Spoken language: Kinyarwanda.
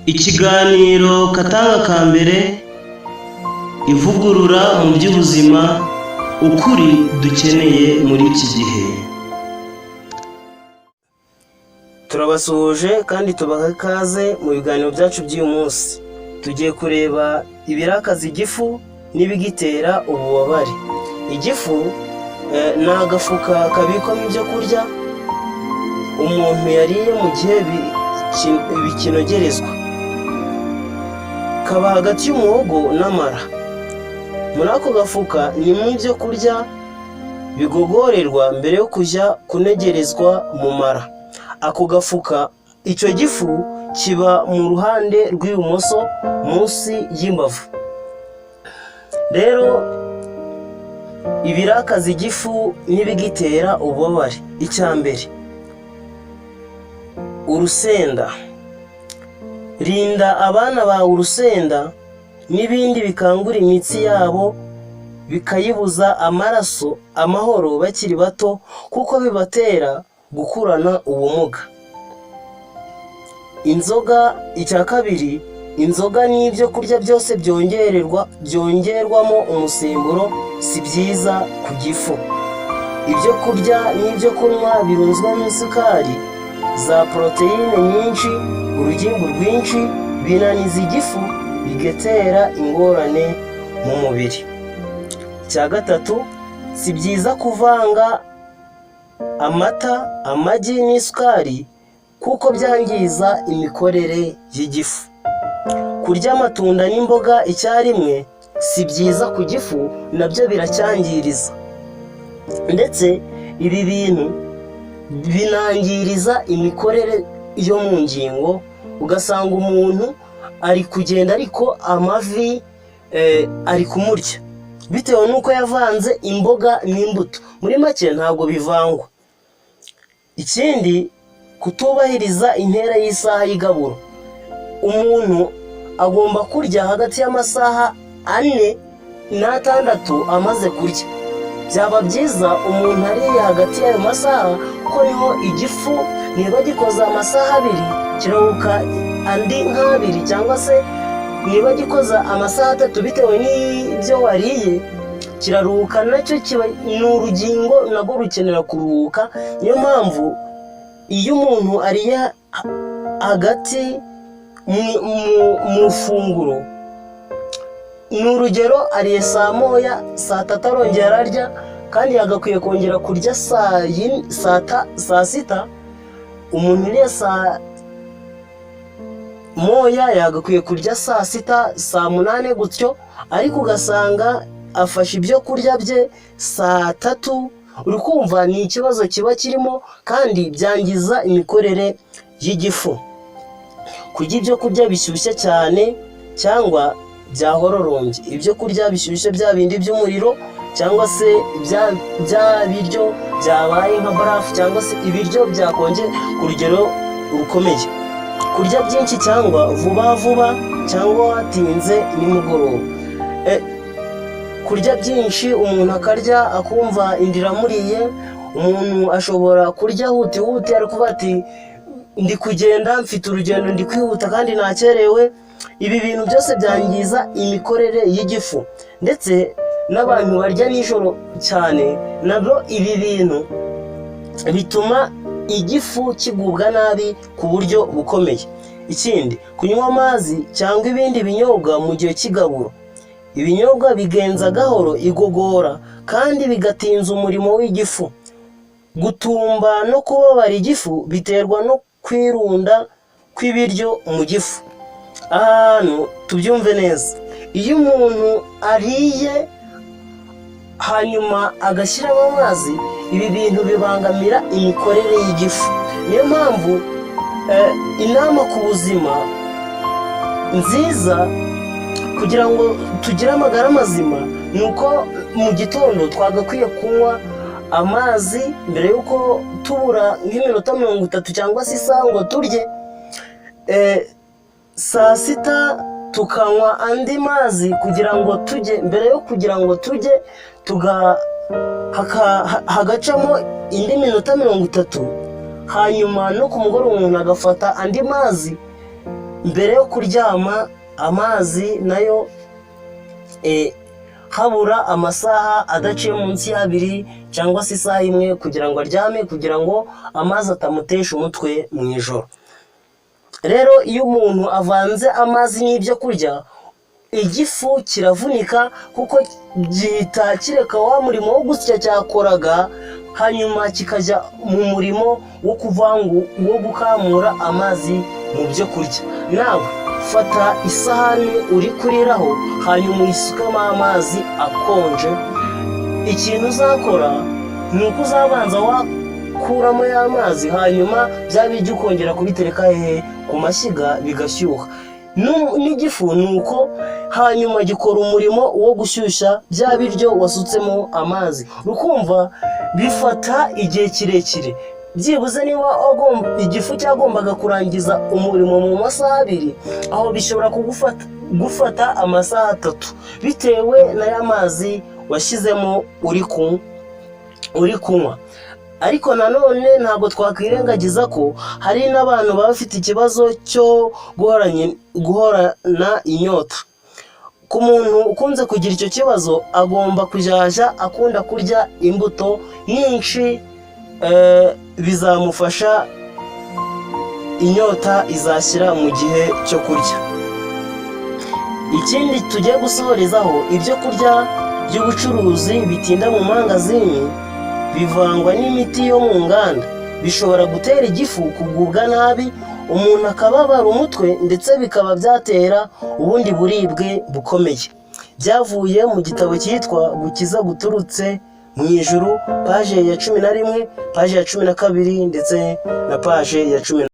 Ikiganiro Katanga ka mbere, ivugurura mu by'ubuzima, ukuri dukeneye muri iki gihe. Turabasuhuje kandi tubaha ikaze mu biganiro byacu by'uyu munsi. Tugiye kureba ibirakaza igifu n'ibigitera ububabare. Igifu ni agafuka kabikwamo ibyo kurya umuntu yariye mu gihe bikinogerezwa. Kaba hagati y'umuhogo n'amara. Muri ako gafuka ni mu ibyo kurya bigogorerwa mbere yo kujya kunegerezwa mu mara. Ako gafuka, icyo gifu kiba mu ruhande rw'ibumoso munsi y'imbavu. Rero ibirakaza igifu n'ibigitera ububabare. Icya mbere, urusenda. Rinda abana bawe urusenda n'ibindi bikangura imitsi yabo bikayibuza amahoro bakiri bato, kuko bibatera gukurana ubumuga. Inzoga. Icya kabiri, inzoga n'ibyo kurya byose byongerwamo umusemburo si byiza ku gifu. Ibyo kurya n'ibyo kunywa birunzwemo isukari, za poroteyine nyinshi, urugimbu rwinshi, binaniza igifu, bigatera ingorane mu mubiri. Icya gatatu, si byiza kuvanga amata, amagi n'isukari, kuko byangiza imikorere y'igifu. Kurya amatunda n'imboga icyarimwe si byiza ku gifu, nabyo biracyangiriza. Ndetse ibi bintu binangiriza imikorere yo mu ngingo, ugasanga umuntu ari kugenda ariko amavi ari kumurya bitewe n'uko yavanze imboga n'imbuto. Muri make ntabwo bivangwa. Ikindi, kutubahiriza intera y'isaha y'igaburo. Umuntu agomba kurya hagati y'amasaha 4 n'atandatu amaze kurya. Byaba byiza umuntu ariye hagati y'ayo masaha, kuko niho igifu niba gikoze amasaha 2 kiruhuka andi nk'abiri, cyangwa se niba gikoza amasaha 3 bitewe n'ibyo wariye, kiraruhuka nacyo. Ni urugingo nabwo rukenera kuruhuka. Niyo mpamvu iyo umuntu ariye hagati mu funguro, ni urugero ariye saa 1, saa 3 arongera ararya, kandi yagakwiye kongera kurya saa 6. Umuntu uriye saa 1 yagakwiye kurya saa 6, saa 8 gutyo, ariko ugasanga afashe ibyo kurya bye saa 3. Uri kumva ni ikibazo kiba kirimo, kandi byangiza imikorere y'igifu. Kurya ibyo kurya bishyushye cyane cyangwa byahororombye. Ibyo kurya bishyushye bya bindi by'umuriro, cyangwa se bya biryo byabaye nka barafu, cyangwa se ibiryo byakonje ku rugero rukomeye. Kurya byinshi cyangwa vuba cyangwa watinze nimugoroba. Kurya byinshi, umuntu akarya akumva inda iramuriye. Umuntu ashobora kurya huti ari kuvuga ati ndi kugenda, mfite urugendo, ndi kwihuta kandi nakerewe. Ibi bintu byose byangiza imikorere y'igifu. Ndetse n'abantu barya nijoro cyane, nabyo ibi bintu bituma igifu kigubwa nabi ku buryo bukomeye. Ikindi, kunywa amazi cyangwa ibindi binyobwa mu gihe cy'igaburo. Ibinyobwa bigenza gahoro igogora, kandi bigatinza umurimo w'igifu. Gutumba no kubabara igifu biterwa no kwirunda kw'ibiryo mu gifu. Ahantu tubyumve neza, iyo umuntu ariye hanyuma agashyiramo amazi, ibi bintu bibangamira imikorere y'igifu. Niyo mpamvu inama ku buzima nziza, kugira ngo tugire amagara mazima, ni uko mu gitondo twagakwiye kunywa amazi mbere y'uko tubura nk'iminota 30 cyangwa se isaha ngo turye. Saa 6 tukanywa andi mazi kugira ngo tujye, mbere yo kugira ngo tujye hagacamo indi minota 30. hanyuma no ku mugoroba umuntu agafata andi mazi mbere yo kuryama amazi nayo habura amasaha adaciye munsi y'abiri cyangwa se isaha imwe kugira ngo aryame, kugira ngo amazi atamutesha umutwe mu ijoro. Rero iyo umuntu avanze amazi n'ibyo kurya, igifu kiravunika kuko gihita kireka wa murimo wo gusya cyakoraga, hanyuma kikajya mu murimo wo gukamura amazi mu byo kurya. Nawe fata isahani uri kuriraho, hanyuma uyisukamo amazi akonje. Ikintu uzakora ni uko uzabanza wakuramo ya mazi, hanyuma bya biryo ukongera kubitereka ku mashyiga bigashyuha. N'igifu ni uko, hanyuma gikora umurimo wo gushyushya bya biryo wasutsemo amazi. Ukumva bifata igihe kirekire, byibuze niba igifu cyagombaga kurangiza umurimo mu masaha 2, aho bishobora gufata amasaha 3 bitewe na ya mazi washyizemo uri kunywa. Ariko nanone ntabwo twakwirengagiza ko hari n'abantu baba bafite ikibazo cyo guhorana inyota. Ku muntu ukunze kugira icyo kibazo, agomba kujya akunda kurya imbuto nyinshi, bizamufasha, inyota izashyira mu gihe cyo kurya. Ikindi tugiye gusohorezaho, ibyo kurya by'ubucuruzi bitinda mu mangazini bivangwa n'imiti yo mu nganda, bishobora gutera igifu kugubwa nabi, umuntu akababara umutwe, ndetse bikaba byatera ubundi buribwe bukomeye. Byavuye mu gitabo cyitwa Gukiza guturutse mu ijuru, paje ya 11, paje ya 12 ndetse na paje ya 10.